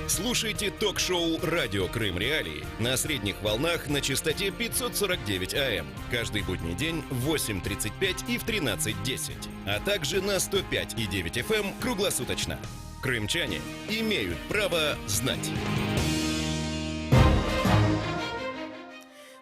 Слушайте ток-шоу «Радио Крым Реалии» на средних волнах на частоте 549 АМ. Каждый будний день в 8:35 и в 13:10. А также на 105,9 FM круглосуточно. Крымчане имеют право знать.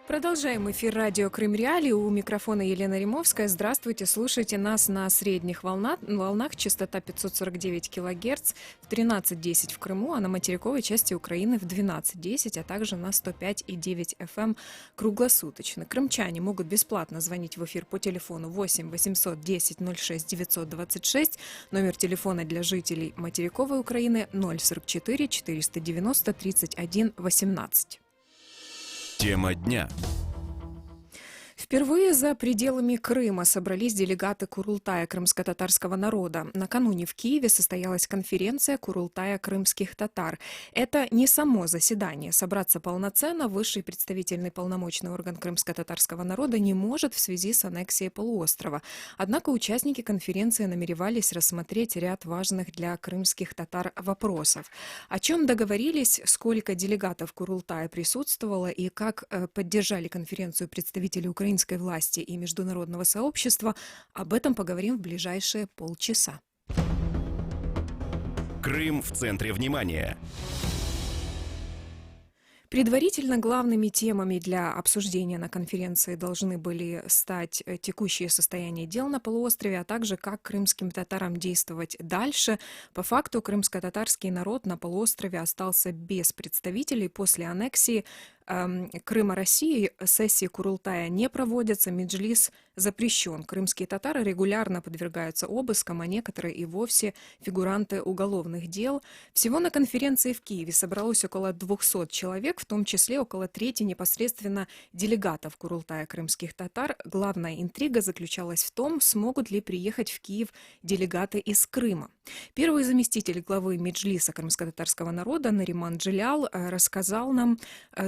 Продолжаем эфир радио Крым Реалии. У микрофона Елена Римовская. Здравствуйте. Слушайте нас на средних волнах, частота 549 кГц в 13:10 в Крыму, а на материковой части Украины в 12:10, а также на 105,9 FM круглосуточно. Крымчане могут бесплатно звонить в эфир по телефону 8 800 10 06 926, номер телефона для жителей материковой Украины 044 490 31 18. Тема дня. Впервые за пределами Крыма собрались делегаты Курултая крымско-татарского народа. Накануне в Киеве состоялась конференция Курултая крымских татар. Это не само заседание. Собраться полноценно высший представительный полномочный орган крымско-татарского народа не может в связи с аннексией полуострова. Однако участники конференции намеревались рассмотреть ряд важных для крымских татар вопросов. О чем договорились, сколько делегатов Курултая присутствовало и как поддержали конференцию представители украинской власти и международного сообщества, об этом поговорим в ближайшие полчаса. Крым в центре внимания. Предварительно главными темами для обсуждения на конференции должны были стать текущее состояние дел на полуострове, а также как крымским татарам действовать дальше. По факту крымско-татарский народ на полуострове остался без представителей после аннексии Крыма России. Сессии Курултая не проводятся, меджлис запрещен. Крымские татары регулярно подвергаются обыскам, а некоторые и вовсе фигуранты уголовных дел. Всего на конференции в Киеве собралось около 200 человек, в том числе около трети непосредственно делегатов Курултая крымских татар. Главная интрига заключалась в том, смогут ли приехать в Киев делегаты из Крыма. Первый заместитель главы меджлиса крымско-татарского народа Нариман Джилял рассказал нам,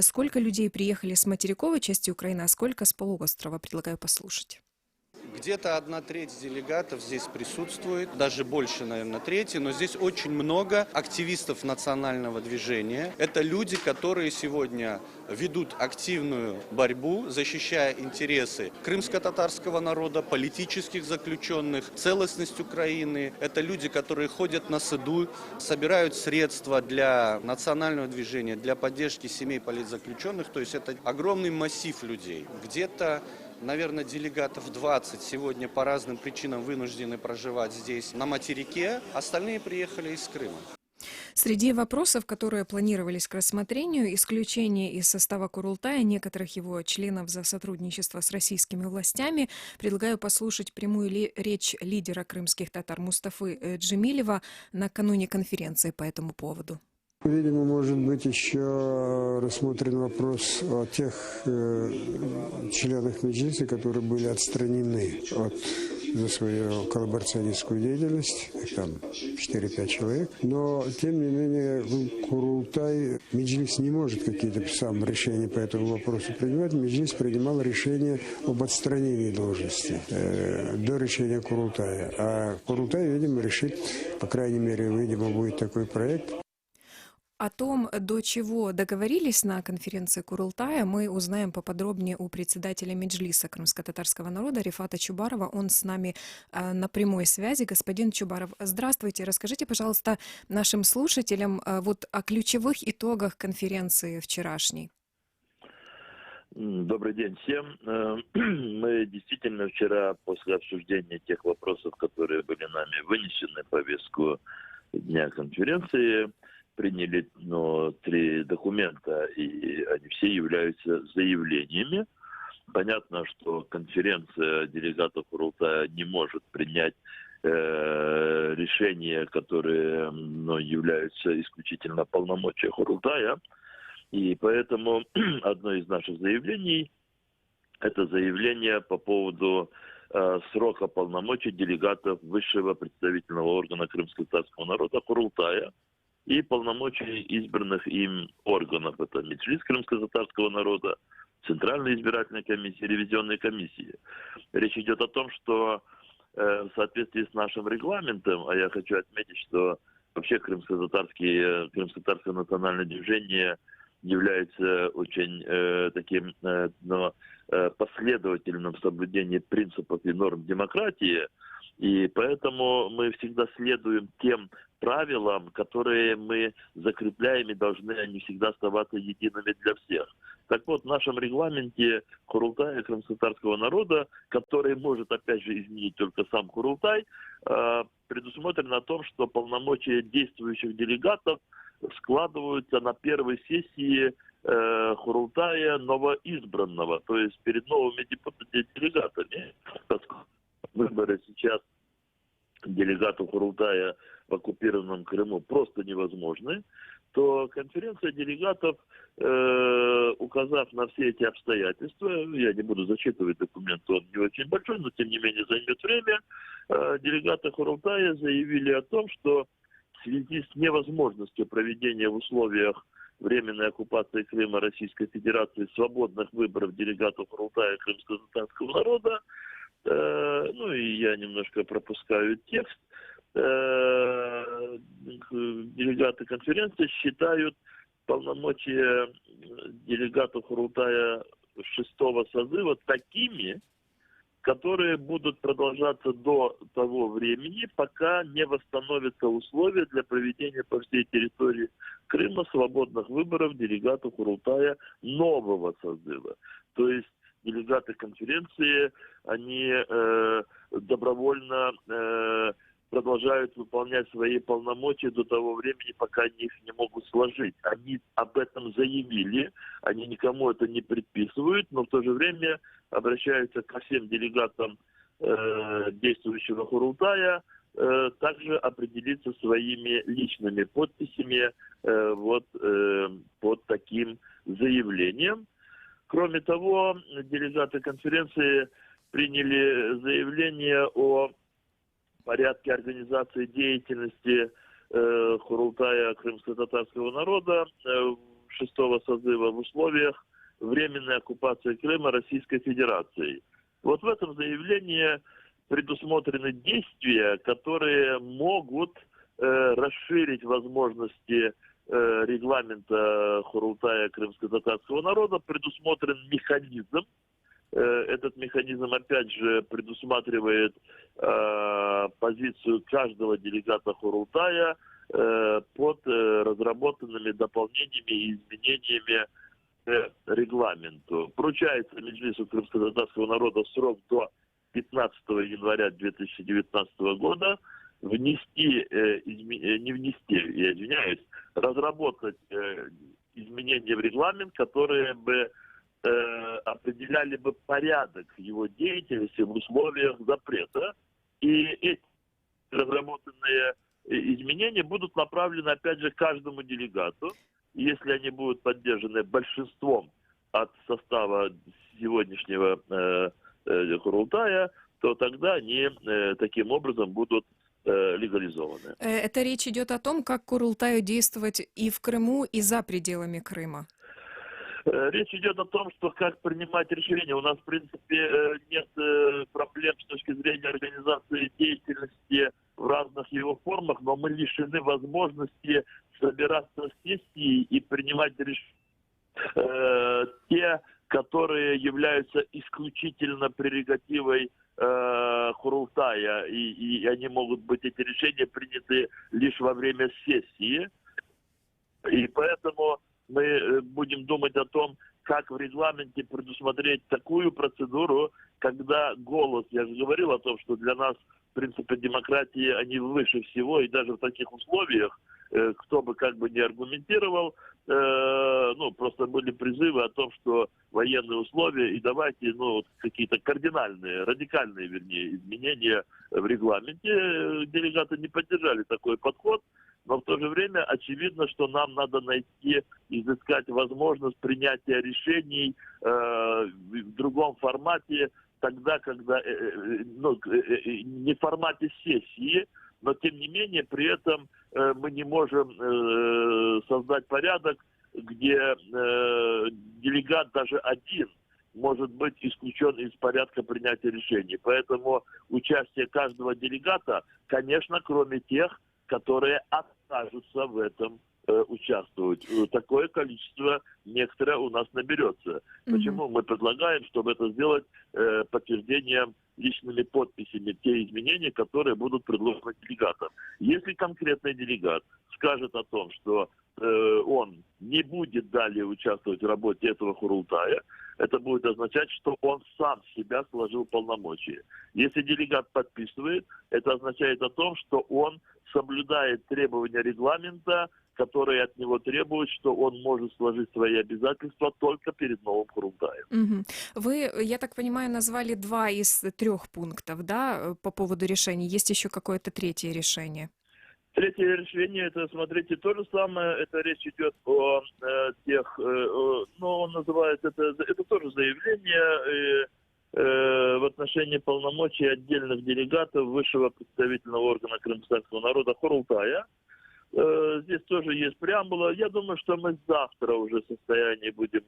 сколько людей приехали с материковой части Украины, а сколько с полуострова. Предлагаю послушать. Где-то 1/3 делегатов здесь присутствует, даже больше, наверное, трети, но здесь очень много активистов национального движения. Это люди, которые сегодня ведут активную борьбу, защищая интересы крымско-татарского народа, политических заключенных, целостность Украины. Это люди, которые ходят на суду, собирают средства для национального движения, для поддержки семей политзаключенных. То есть это огромный массив людей. Где-то, наверное, делегатов 20 сегодня по разным причинам вынуждены проживать здесь, на материке. Остальные приехали из Крыма. Среди вопросов, которые планировались к рассмотрению, исключение из состава Курултая некоторых его членов за сотрудничество с российскими властями. Предлагаю послушать прямую речь лидера крымских татар Мустафы Джемилева накануне конференции по этому поводу. Видимо, может быть еще рассмотрен вопрос о тех членах меджлиса, которые были отстранены за свою коллаборационистскую деятельность, их там 4-5 человек. Но, тем не менее, Курултай, меджлис не может какие-то сам решения по этому вопросу принимать. Меджлис принимал решение об отстранении должности до решения Курултая. А Курултай, видимо, решит, по крайней мере, видимо, будет такой проект. О том, до чего договорились на конференции Курултая, мы узнаем поподробнее у председателя меджлиса крымско-татарского народа Рифата Чубарова. Он с нами на прямой связи. Господин Чубаров, здравствуйте. Расскажите, пожалуйста, нашим слушателям вот о ключевых итогах конференции вчерашней. Добрый день всем. Мы действительно вчера, после обсуждения тех вопросов, которые были нами вынесены в повестку дня конференции, приняли 3 документа, и они все являются заявлениями. Понятно, что конференция делегатов Курултая не может принять решения, которые являются исключительно полномочия Курултая. И поэтому одно из наших заявлений – это заявление по поводу срока полномочий делегатов высшего представительного органа крымско-татарского народа Курултая и полномочий избранных им органов. Это меджлис крымско-татарского народа, Центральная избирательная комиссия, ревизионные комиссии. Речь идет о том, что в соответствии с нашим регламентом, а я хочу отметить, что Вообще крымско-татарское национальное движение является очень таким последовательным в соблюдении принципов и норм демократии. И поэтому мы всегда следуем тем правилам, которые мы закрепляем, и должны они всегда оставаться едиными для всех. Так вот, в нашем регламенте Курултая крымско-татарского народа, который может, опять же, изменить только сам Курултай, предусмотрено о том, что полномочия действующих делегатов складываются на первой сессии Курултая новоизбранного, то есть перед новыми делегатами. Выборы сейчас делегату Курултая в оккупированном Крыму просто невозможны, то конференция делегатов, указав на все эти обстоятельства, я не буду зачитывать документ, он не очень большой, но тем не менее займет время, делегаты Курултая заявили о том, что в связи с невозможностью проведения в условиях временной оккупации Крыма Российской Федерации свободных выборов делегатов Курултая крымско-татарского народа, ну и я немножко пропускаю текст, делегаты конференции считают полномочия делегатов Курултая 6-го созыва такими, которые будут продолжаться до того времени, пока не восстановятся условия для проведения по всей территории Крыма свободных выборов делегатов Курултая нового созыва. То есть делегаты конференции, они добровольно продолжают выполнять свои полномочия до того времени, пока они их не могут сложить. Они об этом заявили, они никому это не предписывают, но в то же время обращаются ко всем делегатам действующего Курултая, также определиться своими личными подписями под таким заявлением. Кроме того, делегаты конференции приняли заявление о порядке организации деятельности Курултая крымско-татарского народа 6-го созыва в условиях временной оккупации Крыма Российской Федерацией. Вот в этом заявлении предусмотрены действия, которые могут расширить возможности регламента Курултая крымско-татарского народа. Предусмотрен механизм. Этот механизм, опять же, предусматривает позицию каждого делегата Курултая под разработанными дополнениями и изменениями к регламенту. Поручается Меджлису крымско-татарского народа срок до 15 января 2019 года разработать изменения в регламент, которые бы определяли бы порядок его деятельности в условиях запрета. И эти разработанные изменения будут направлены, опять же, каждому делегату. Если они будут поддержаны большинством от состава сегодняшнего Курултая, то тогда они таким образом будут легализованы. Это речь идет о том, как Курултаю действовать и в Крыму, и за пределами Крыма. Речь идет о том, что как принимать решения. У нас, в принципе, нет проблем с точки зрения организации деятельности в разных его формах, но мы лишены возможности собираться в сессии и принимать решения, те, которые являются исключительно прерогативой Курултая, и они могут быть, эти решения приняты лишь во время сессии. И поэтому мы будем думать о том, как в регламенте предусмотреть такую процедуру, когда голос, я же говорил о том, что для нас принципы демократии, они выше всего, и даже в таких условиях, кто бы как бы не аргументировал, просто были призывы о том, что военные условия, и давайте, какие-то кардинальные, радикальные, вернее, изменения в регламенте. Делегаты не поддержали такой подход, но в то же время очевидно, что нам надо найти, изыскать возможность принятия решений в другом формате, тогда, когда, не в формате сессии, но тем не менее при этом мы не можем создать порядок, где делегат даже один может быть исключен из порядка принятия решений. Поэтому участие каждого делегата, конечно, кроме тех, которые откажутся в этом участвовать. Такое количество некоторое у нас наберется. Почему мы предлагаем, чтобы это сделать подтверждением личными подписями те изменения, которые будут предложены делегатам. Если конкретный делегат скажет о том, что он не будет далее участвовать в работе этого Курултая, это будет означать, что он сам себя сложил полномочия. Если делегат подписывает, это означает о том, что он соблюдает требования регламента, которые от него требуют, что он может сложить свои обязательства только перед новым Курултаем. Мгм. Вы, я так понимаю, назвали 2 из 3 пунктов, да, по поводу решений. Есть еще какое-то третье решение? Третье решение, это, смотрите, то же самое, это речь идет о тех, он называет это тоже заявление в отношении полномочий отдельных делегатов высшего представительного органа крымского народа Курултая. Здесь тоже есть преамбула. Я думаю, что мы завтра уже в состоянии будем...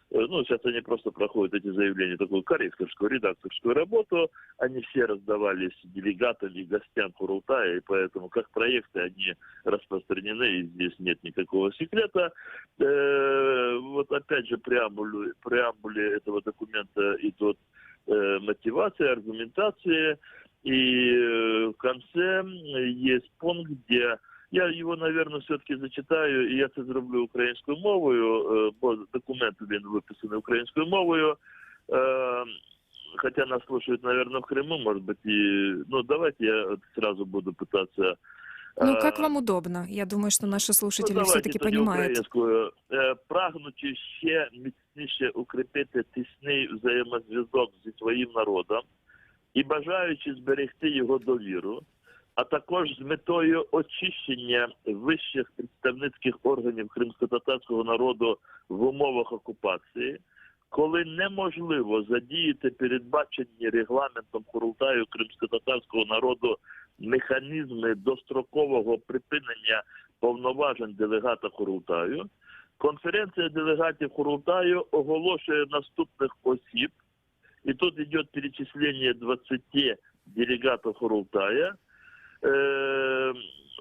сейчас они просто проходят эти заявления, такую корректорскую, редакторскую работу. Они все раздавались делегатам и гостям Курултая, и поэтому как проекты они распространены, и здесь нет никакого секрета. Вот опять же преамбуле этого документа идут мотивация, аргументация, и в конце есть пункт, где я его, наверное, все-таки зачитаю, и я це зроблю українською мовою, бо документ він виписаний українською мовою, хотя нас слушают, наверное, в Крыму, может быть, давайте я сразу буду пытаться... Как вам удобно? Я думаю, что наши слушатели все-таки понимают. Прагнучи ще міцніше укріпити тісний взаємозв'язок зі своїм народом і бажаючи зберегти його довіру, а також з метою очищення вищих представницьких органів кримськотатарського народу в умовах окупації, коли неможливо задіяти передбачені регламентом Курултаю кримськотатарського народу механізми дострокового припинення повноважень делегата Курултаю, конференція делегатів Курултаю оголошує наступних осіб, і тут йде перечислення 20 делегатів Курултая,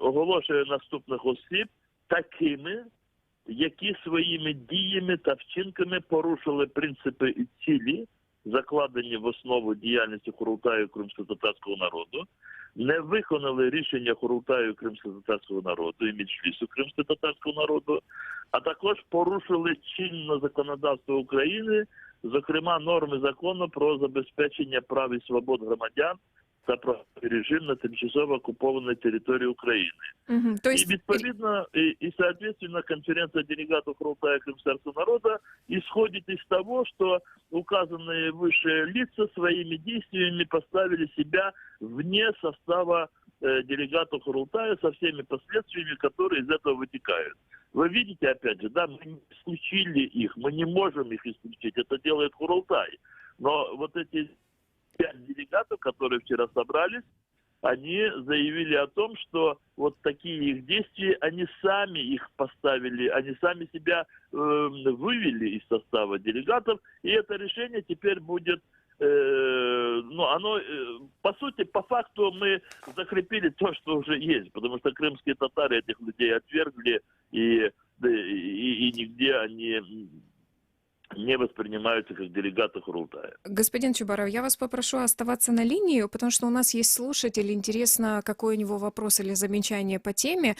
оголошує наступних осіб такими, які своїми діями та вчинками порушили принципи і цілі, закладені в основу діяльності Курултаю кримськотатарського народу, не виконали рішення Курултаю кримськотатарського народу і Меджлісу кримськотатарського народу, а також порушили чинне законодавство України, зокрема норми закону про забезпечення прав і свобод громадян та про режим на тимчасово оккупованной территории Украины. То И есть... відповідно, и соответственно конференция делегатов Курултая Крымского народа исходит из того, что указанные выше лица своими действиями поставили себя вне состава делегатов Курултая со всеми последствиями, которые из этого вытекают. Вы видите, опять же, да, мы не исключили их, мы не можем их исключить, это делает Курултай. Но вот эти 5 делегатов, которые вчера собрались, они заявили о том, что вот такие их действия, они сами их поставили, они сами себя вывели из состава делегатов, и это решение теперь будет, по сути, по факту мы закрепили то, что уже есть, потому что крымские татары этих людей отвергли, и нигде они не воспринимаются как делегаты Курултая. Господин Чубаров, я вас попрошу оставаться на линии, потому что у нас есть слушатель. Интересно, какой у него вопрос или замечание по теме.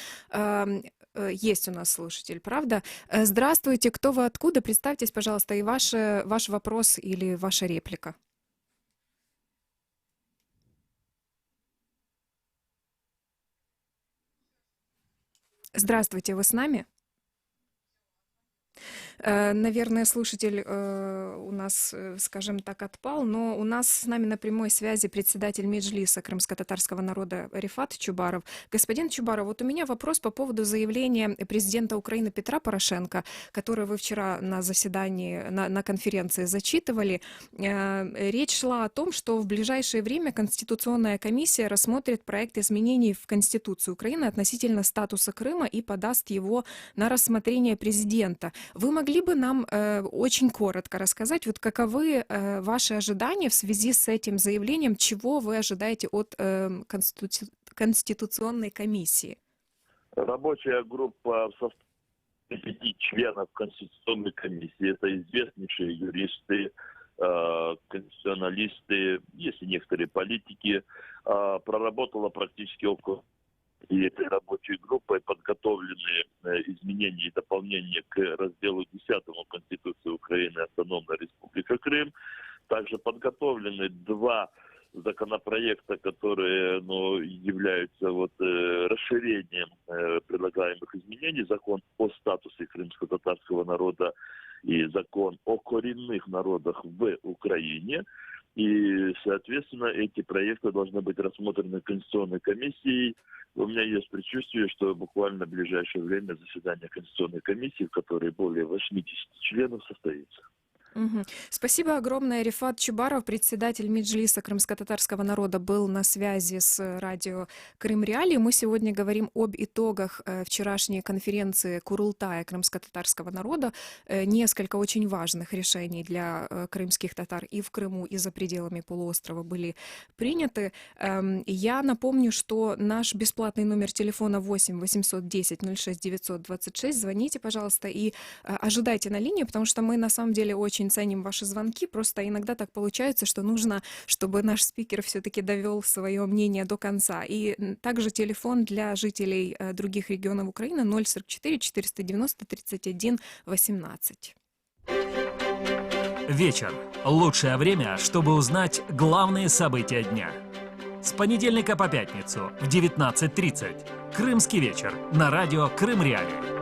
Есть у нас слушатель, правда? Здравствуйте, кто вы, откуда? Представьтесь, пожалуйста, и ваш вопрос или ваша реплика. Здравствуйте, вы с нами? Наверное, слушатель у нас, скажем так, отпал, но у нас с нами на прямой связи председатель Меджлиса крымско-татарского народа Рифат Чубаров. Господин Чубаров, вот у меня вопрос по поводу заявления президента Украины Петра Порошенко, которое вы вчера на заседании, на конференции зачитывали. Речь шла о том, что в ближайшее время Конституционная комиссия рассмотрит проект изменений в Конституцию Украины относительно статуса Крыма и подаст его на рассмотрение президента. Вы могли бы нам очень коротко рассказать, вот каковы ваши ожидания в связи с этим заявлением, чего вы ожидаете от Конституционной комиссии? Рабочая группа в составе 5 членов Конституционной комиссии. Это известнейшие юристы, конституционалисты, есть и некоторые политики. Проработала практически около и этой рабочей группой подготовлены изменения и дополнения к разделу 10 Конституции Украины «Автономная Республика Крым». Также подготовлены 2 законопроекта, которые являются расширением предлагаемых изменений. Закон о статусе крымско-татарского народа и закон о коренных народах в Украине. И, соответственно, эти проекты должны быть рассмотрены Конституционной комиссией. У меня есть предчувствие, что буквально в ближайшее время заседание Конституционной комиссии, в которой более 80 членов, состоится. Спасибо огромное. Рифат Чубаров, председатель Меджлиса крымско-татарского народа, был на связи с радио Крым Реалии. Мы сегодня говорим об итогах вчерашней конференции Курултая крымско-татарского народа. Несколько очень важных решений для крымских татар и в Крыму, и за пределами полуострова были приняты. Я напомню, что наш бесплатный номер телефона 8 810 06 926. Звоните, пожалуйста, и ожидайте на линии, потому что мы на самом деле очень ценим ваши звонки. Просто иногда так получается, что нужно, чтобы наш спикер все-таки довел свое мнение до конца. И также телефон для жителей других регионов Украины 044 490 31 18. Вечер. Лучшее время, чтобы узнать главные события дня. С понедельника по пятницу в 19:30. Крымский вечер на радио Крым Реалии.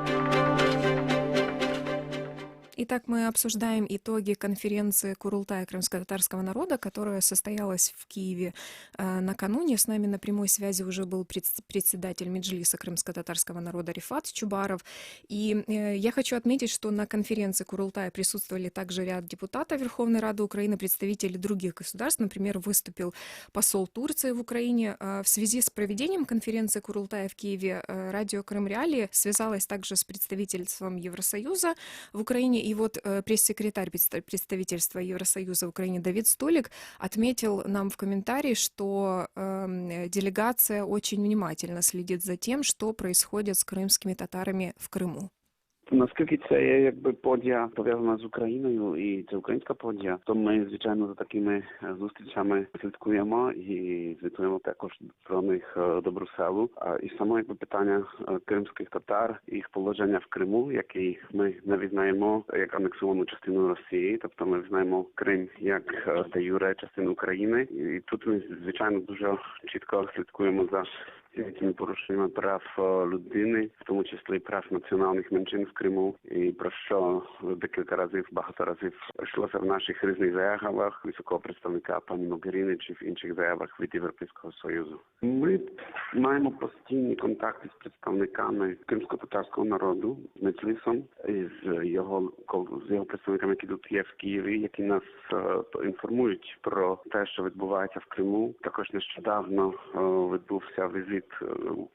Итак, мы обсуждаем итоги конференции Курултая крымско-татарского народа, которая состоялась в Киеве накануне. С нами на прямой связи уже был председатель Меджлиса крымско-татарского народа Рифат Чубаров. И я хочу отметить, что на конференции Курултая присутствовали также ряд депутатов Верховной Рады Украины, представители других государств. Например, выступил посол Турции в Украине. В связи с проведением конференции Курултая в Киеве радио Крым Реалии связалась также с представительством Евросоюза в Украине. И вот пресс-секретарь представительства Евросоюза в Украине Давид Столик отметил нам в комментарии, что делегация очень внимательно следит за тем, что происходит с крымскими татарами в Крыму. Наскільки це є подія пов'язана з Україною і це українська подія, то ми, звичайно, за такими зустрічами слідкуємо і звітуємо також про них до Брюсселу. І саме питання кримських татар, їх положення в Криму, який ми не визнаємо як анексовану частину Росії, тобто ми визнаємо Крим як де юре частину України. І тут ми, звичайно, дуже чітко слідкуємо за цими порушеннями прав людини, в тому числі прав національних меншин в Криму, і про що декілька разів, багато разів йшлося в наших різних заявах високого представника пані Могеріни чи в інших заявах від Європейського Союзу. Ми маємо постійні контакти з представниками кримсько-татарського народу, з Меджлісом, і з його представниками, які тут є в Києві, які нас інформують про те, що відбувається в Криму. Також нещодавно відбувся візит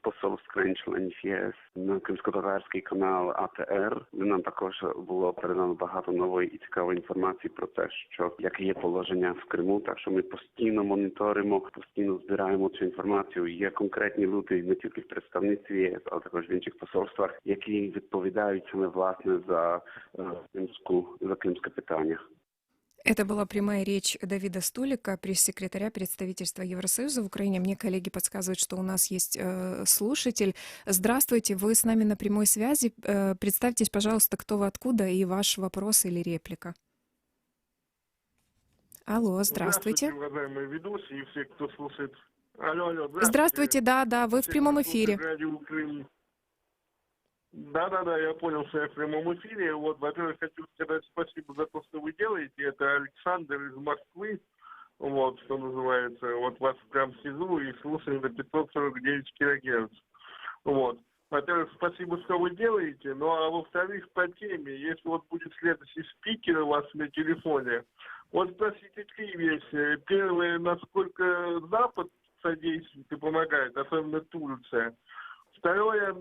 посольств країн-членів ЄС на кримсько-татарський канал АТР, де нам також було передано багато нової і цікавої інформації про те, що яке є положення в Криму. Так що ми постійно моніторимо, постійно збираємо цю інформацію. Є конкретні люди не тільки в представництві ЄС, але також в інших посольствах, які відповідають саме власне за кримське питання. Это была прямая речь Давида Столика, пресс-секретаря представительства Евросоюза в Украине. Мне коллеги подсказывают, что у нас есть слушатель. Здравствуйте, вы с нами на прямой связи. Представьтесь, пожалуйста, кто вы, откуда, и ваш вопрос или реплика. Алло, здравствуйте. Здравствуйте, уважаемые ведущие и все, кто слушает. Алло, здравствуйте, да, вы в прямом эфире. Да, я понял, что я в прямом эфире. Вот, во-первых, хочу сказать спасибо за то, что вы делаете. Это Александр из Москвы, вот, что называется. Вот вас прям сижу и слушаю на 549 килогерц. Вот. Во-первых, спасибо, что вы делаете. Ну, а во-вторых, по теме, если вот будет следующий спикер у вас на телефоне, вот спросите 3 вещи. Первое, насколько Запад содействует и помогает, особенно Турция. Второе,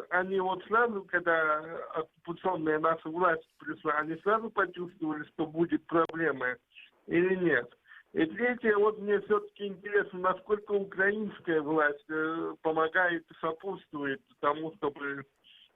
они вот сразу, когда оккупационная наша власть пришла, они сразу почувствовали, что будет проблема или нет? И третье, вот мне все-таки интересно, насколько украинская власть помогает и сопутствует тому, чтобы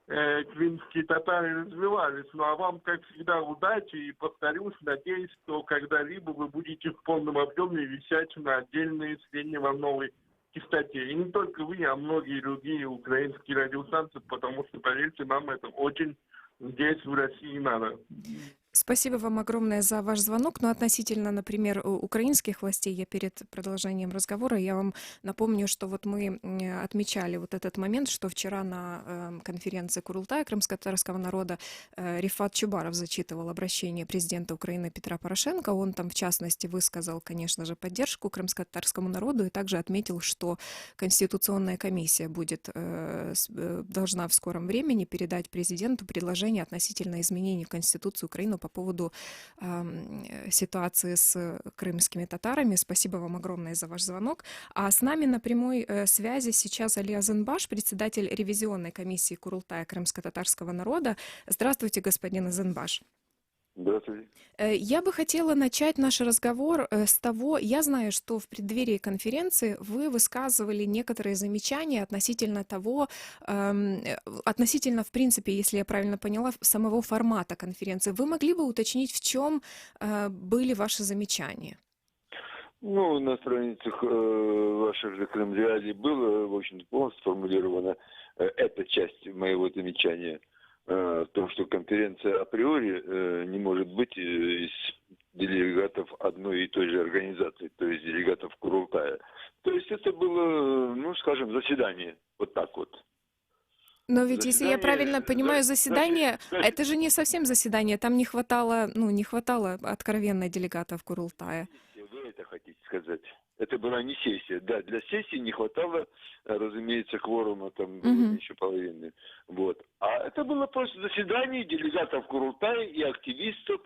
крымские татары развивались. Ну а вам, как всегда, удачи и, повторюсь, надеюсь, что когда-либо вы будете в полном объеме висеть на отдельной средневолновой частоте. И не только вы, а многие другие украинские радиостанции, потому что, поверьте, нам это очень здесь, в России, надо. Спасибо вам огромное за ваш звонок. Но относительно, например, украинских властей, я перед продолжением разговора, я вам напомню, что вот мы отмечали вот этот момент, что вчера на конференции Курултая крымско-татарского народа Рифат Чубаров зачитывал обращение президента Украины Петра Порошенко. Он там, в частности, высказал, конечно же, поддержку крымско-татарскому народу и также отметил, что Конституционная комиссия должна в скором времени передать президенту предложение относительно изменений в Конституцию Украины по поводу ситуации с крымскими татарами. Спасибо вам огромное за ваш звонок. А с нами на прямой связи сейчас Али Азанбаш, председатель ревизионной комиссии Курултая крымско-татарского народа. Здравствуйте, господин Азанбаш. Здравствуйте. Я бы хотела начать наш разговор с того, я знаю, что в преддверии конференции вы высказывали некоторые замечания относительно того, относительно, в принципе, если я правильно поняла, самого формата конференции. Вы могли бы уточнить, в чем были ваши замечания? Ну, на страницах ваших же Крым Реалий было, в общем-то, полностью сформулирована эта часть моего замечания. В том, что конференция априори не может быть из делегатов одной и той же организации, то есть делегатов Курултая. То есть это было, ну, скажем, заседание, вот так вот. Но ведь, если я правильно понимаю, заседание, это же не совсем заседание, там не хватало откровенно делегатов Курултая. Вы это хотите сказать? Это была не сессия. Да, для сессии не хватало, разумеется, кворума, там было еще половины. Вот. А это было просто заседание делегатов Курултая и активистов,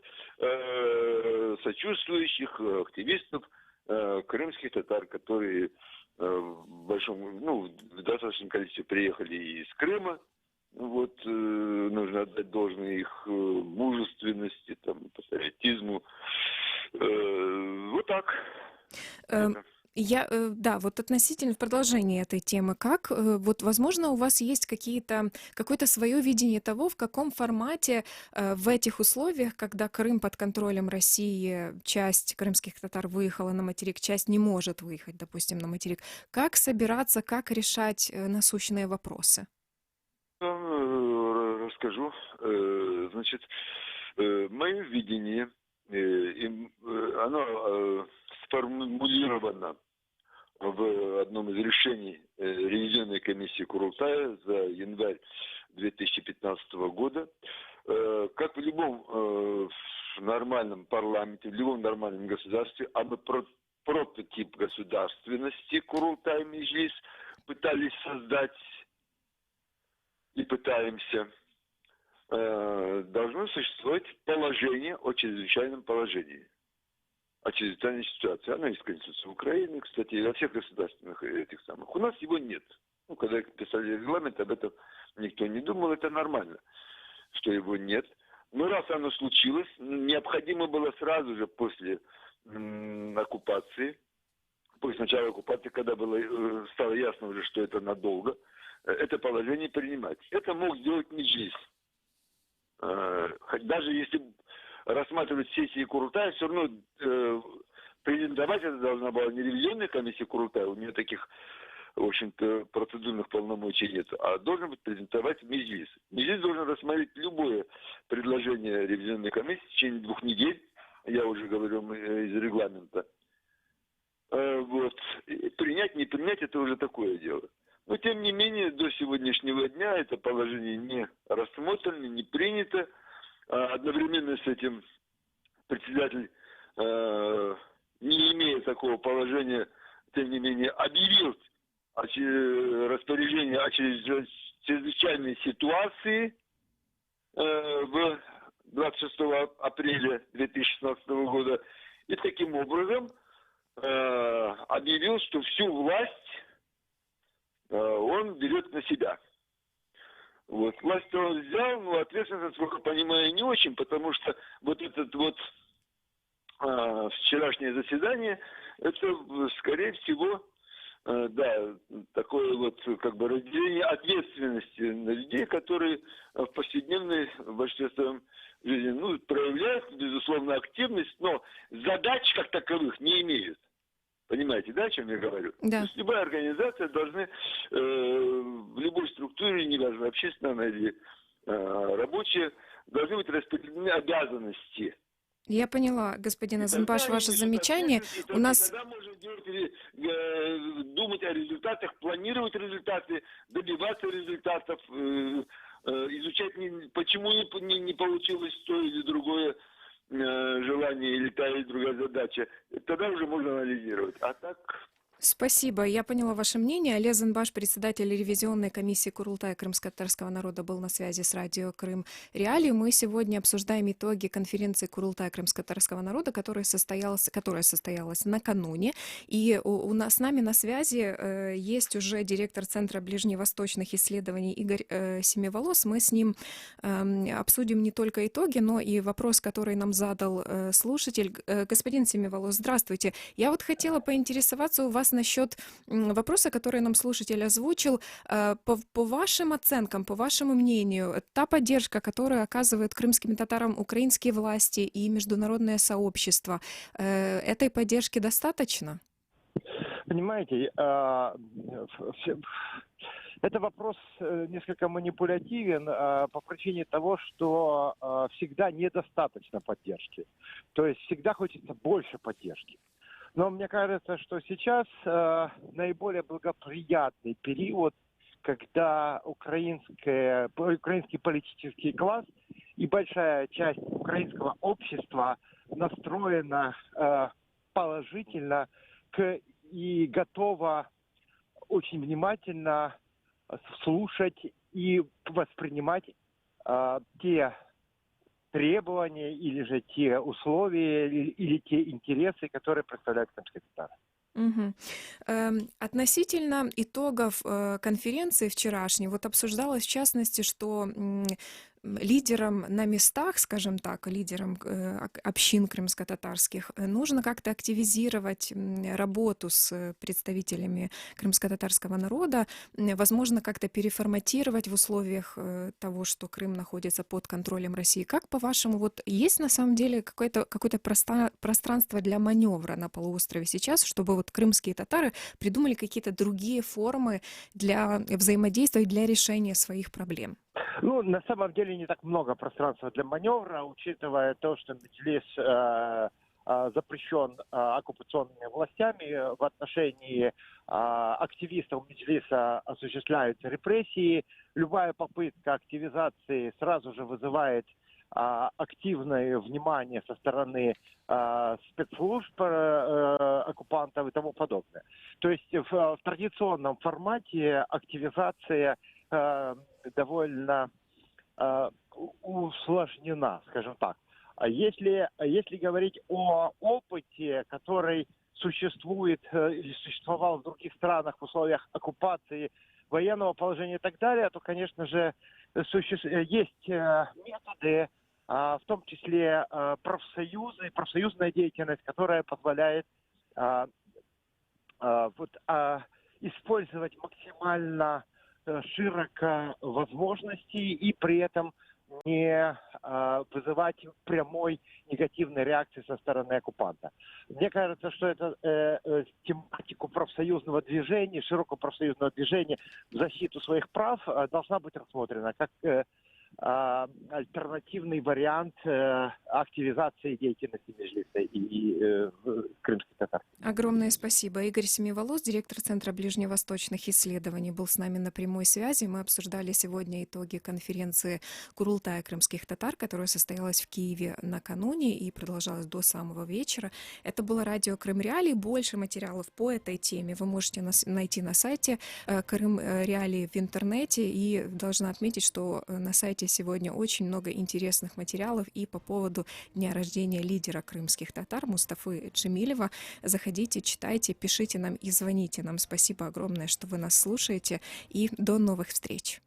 сочувствующих активистов крымских татар, которые в достаточном количестве приехали из Крыма. Вот, нужно отдать должное их мужественности, там, патриотизму. Вот так. Да, вот относительно в продолжении этой темы, вот, возможно, у вас есть какое-то свое видение того, в каком формате в этих условиях, когда Крым под контролем России, часть крымских татар выехала на материк, часть не может выехать, допустим, на материк, как собираться, как решать насущные вопросы? Расскажу. Значит, мое видение, оно сформулировано в одном из решений ревизионной комиссии Курултая за январь 2015 года. Как в любом нормальном парламенте, в любом нормальном государстве, а мы прототип государственности Курултай Меджлис пытались создать и пытаемся, должно существовать положение о чрезвычайном положении. О чрезвычайной ситуации. Она есть в Конституции Украины, кстати, и во всех государственных этих самых. У нас его нет. Ну, когда писали регламент, об этом никто не думал. Это нормально, что его нет. Но раз оно случилось, необходимо было сразу же после оккупации, после начала оккупации, когда стало ясно уже, что это надолго, это положение принимать. Это мог сделать Меджлис. Даже если рассматривать сессии Курултая, все равно презентовать это должна была не ревизионная комиссия Курултая, у нее таких, в общем-то, процедурных полномочий нет, а должен быть презентовать Меджлис. Меджлис должен рассмотреть любое предложение ревизионной комиссии в течение 2 недель, я уже говорю из регламента. Вот. И принять, не принять, это уже такое дело. Но, тем не менее, до сегодняшнего дня это положение не рассмотрено, не принято. Одновременно с этим председатель, не имея такого положения, тем не менее, объявил распоряжение о чрезвычайной ситуации в 26 апреля 2016 года. И таким образом объявил, что всю власть он берет на себя. Вот. Власть он взял, но ответственность, насколько понимаю, не очень, потому что вот этот вот вчерашнее заседание, это, скорее всего, да, такое вот как бы разделение ответственности на людей, которые в повседневной в большинстве своем жизни, ну, проявляют, безусловно, активность, но задач как таковых не имеют. Понимаете, да, о чем я говорю? Да. То есть любая организация должна в любой структуре, неважно, общественная или рабочая, должны быть распределены обязанности. Я поняла, господин Азанбаш, ваше замечание. У нас... Тогда можно думать о результатах, планировать результаты, добиваться результатов, изучать, почему не получилось то или другое желание или та или другая задача. Тогда уже можно анализировать. А так... Спасибо, я поняла ваше мнение. Олег Азанбаш, председатель ревизионной комиссии Курултая крымско-татарского народа, был на связи с радио Крым Реалии. Мы сегодня обсуждаем итоги конференции Курултая крымско-татарского народа, которая состоялась накануне. И у нас с нами на связи есть уже директор Центра ближневосточных исследований Игорь Семиволос. Мы с ним обсудим не только итоги, но и вопрос, который нам задал слушатель. Господин Семиволос, здравствуйте. Я вот хотела поинтересоваться у вас насчет вопроса, который нам слушатель озвучил. По вашим оценкам, по вашему мнению, та поддержка, которую оказывают крымским татарам украинские власти и международное сообщество, этой поддержки достаточно? Понимаете, это вопрос несколько манипулятивен по причине того, что всегда недостаточно поддержки. То есть всегда хочется больше поддержки. Но мне кажется, что сейчас наиболее благоприятный период, когда украинский политический класс и большая часть украинского общества настроена положительно и готова очень внимательно слушать и воспринимать те требования или же те условия или те интересы, которые представляют крымские татары. Угу. Относительно итогов конференции вчерашней, вот обсуждалось в частности, что лидерам на местах, скажем так, лидерам общин крымско-татарских нужно как-то активизировать работу с представителями крымско-татарского народа, возможно, как-то переформатировать в условиях того, что Крым находится под контролем России. Как, по-вашему, вот есть на самом деле какое-то пространство для маневра на полуострове сейчас, чтобы вот крымские татары придумали какие-то другие формы для взаимодействия и для решения своих проблем? Ну, на самом деле не так много пространства для маневра, учитывая то, что Меджлис запрещен оккупационными властями. В отношении активистов Меджлиса осуществляются репрессии. Любая попытка активизации сразу же вызывает активное внимание со стороны спецслужб оккупантов и тому подобное. То есть в традиционном формате активизация довольно усложнена, скажем так. А если говорить о опыте, который существует или существовал в других странах в условиях оккупации, военного положения и так далее, то, конечно же, есть методы, в том числе профсоюзы, профсоюзная деятельность, которая позволяет использовать максимально широко возможности и при этом не вызывать прямой негативной реакции со стороны оккупанта. Мне кажется, что это тематику профсоюзного движения, широкого профсоюзного движения в защиту своих прав должна быть рассмотрена как альтернативный вариант активизации деятельности Меджлиса и крымских татар. Огромное спасибо. Игорь Семиволос, директор Центра ближневосточных исследований, был с нами на прямой связи. Мы обсуждали сегодня итоги конференции Курултая крымских татар, которая состоялась в Киеве накануне и продолжалась до самого вечера. Это было радио Крым Реалии. Больше материалов по этой теме вы можете найти на сайте Крым Реалии в интернете. И должна отметить, что на сайте сегодня очень много интересных материалов и по поводу дня рождения лидера крымских татар Мустафы Джемилева. Заходите, читайте, пишите нам и звоните нам. Спасибо огромное, что вы нас слушаете. И до новых встреч.